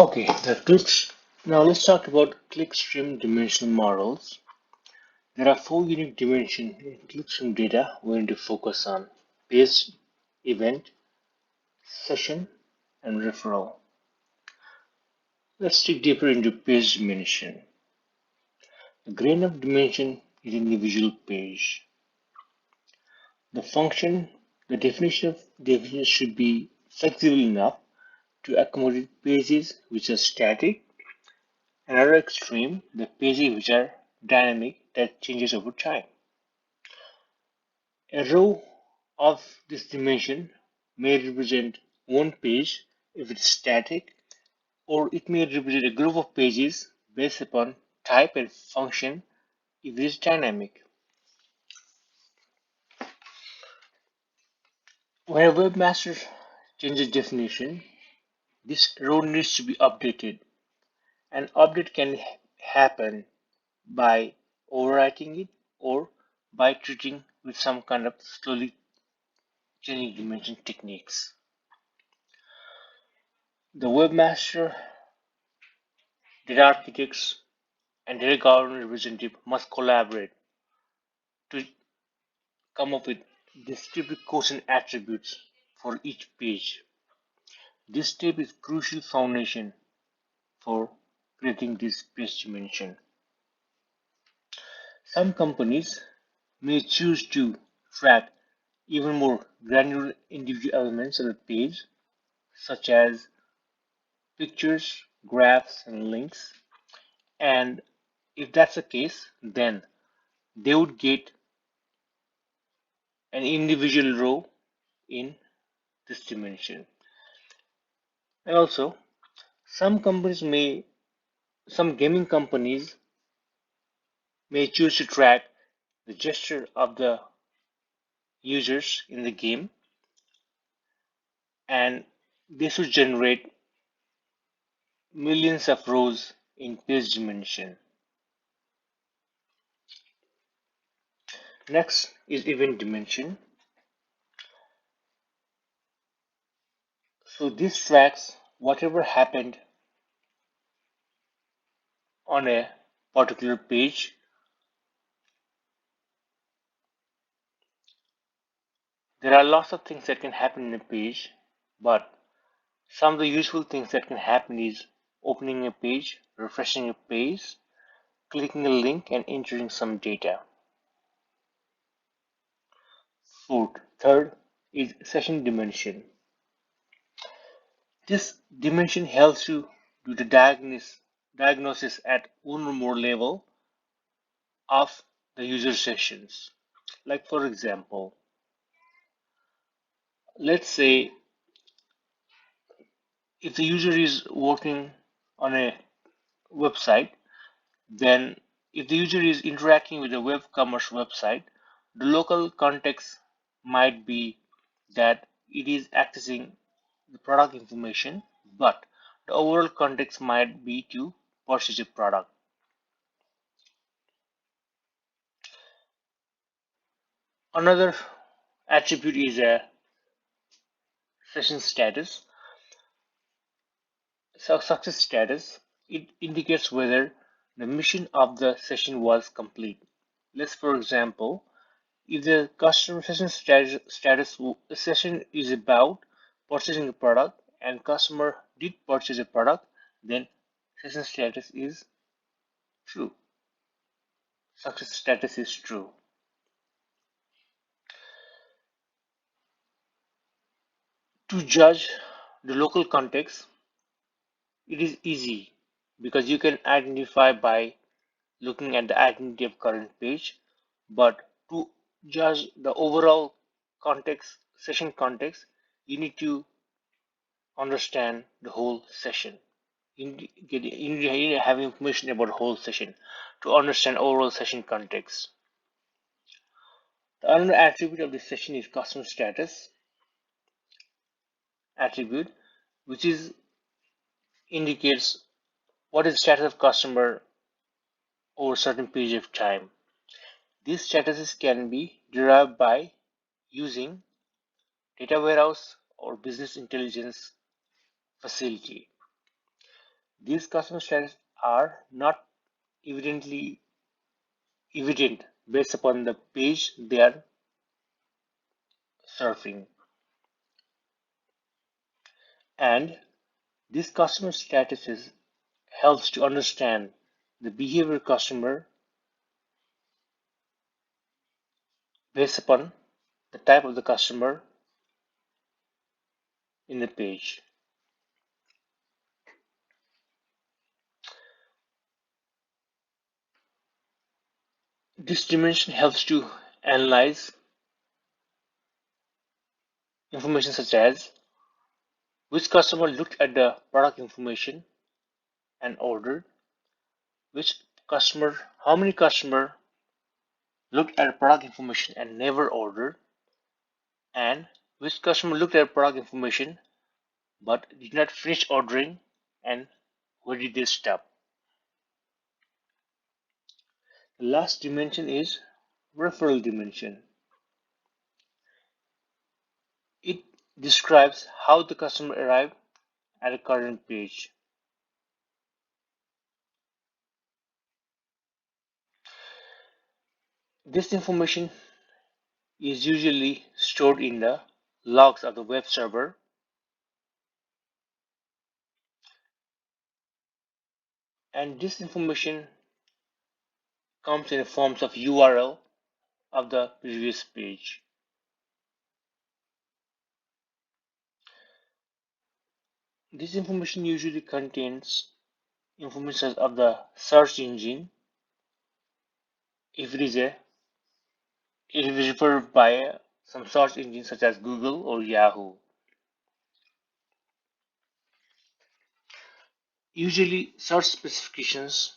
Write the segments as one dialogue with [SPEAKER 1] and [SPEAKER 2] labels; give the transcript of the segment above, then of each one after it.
[SPEAKER 1] Okay, the clicks. Now let's talk about clickstream dimensional models. There are four unique dimensions in clickstream data we need to focus on: page, event, session, and referral. Let's dig deeper into page dimension. The grain of dimension is individual page. The function, the definition should be flexible enough to accommodate pages which are static. Another extreme, the pages which are dynamic that changes over time. A row of this dimension may represent one page if it's static, or it may represent a group of pages based upon type and function if it is dynamic. When a webmaster changes definition, this row needs to be updated. An update can happen by overwriting it or by treating with some kind of slowly changing dimension techniques. The webmaster, data architects, and data governance representative must collaborate to come up with descriptive quotient attributes for each page. This step is crucial foundation for creating this page dimension. Some companies may choose to track even more granular individual elements of the page, such as pictures, graphs, and links. And if that's the case, then they would get an individual row in this dimension. And also, some companies may, some gaming companies may choose to track the gesture of the users in the game, and this would generate millions of rows in page dimension. Next is event dimension. So this tracks whatever happened on a particular page. There are lots of things that can happen in a page, but some of the useful things that can happen is opening a page, refreshing a page, clicking a link, and entering some data. Third is session dimension. This dimension helps you do the diagnosis at one or more level of the user sessions. Like for example, let's say if the user is working on a website, then if the user is interacting with a web commerce website, the local context might be that it is accessing the product information, but the overall context might be to purchase a product. Another attribute is a session status. So success status, it indicates whether the mission of the session was complete. Let's for example, if the customer session status session is about purchasing a product and customer did purchase a product, then session status is true. Success status is true. To judge the local context, it is easy because you can identify by looking at the identity of current page, but to judge the overall context, session context, you need to understand the whole session. You need to have information about the whole session to understand overall session context. The another attribute of this session is customer status attribute, which is indicates what is the status of customer over a certain period of time. These statuses can be derived by using data warehouse or business intelligence facility. These customer status are not evidently evident based upon the page they are surfing. And this customer statuses helps to understand the behavior customer based upon the type of the customer in the page. This dimension helps to analyze information such as which customer looked at the product information and ordered, which customer, how many customer looked at product information and never ordered, and which customer looked at product information but did not finish ordering, and where did they stop. The last dimension is referral dimension. It describes how the customer arrived at a current page. This information is usually stored in the logs of the web server, and this information comes in the forms of URL of the previous page. This information usually contains information of the search engine if it is referred by some search engine such as Google or Yahoo. Usually search specifications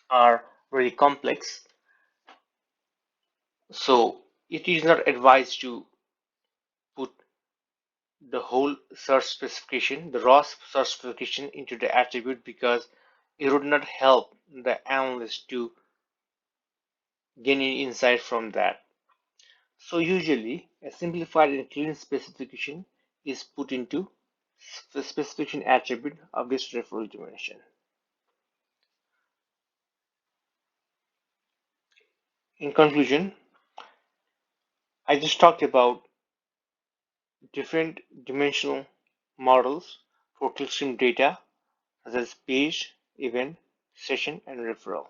[SPEAKER 1] are very complex, so it is not advised to put the whole search specification, the raw search specification into the attribute, because it would not help the analyst to gain any insight from that. So usually a simplified and clean specification is put into the specification attribute of this referral dimension. In conclusion, I just talked about different dimensional models for clickstream data such as page, event, session, and referral.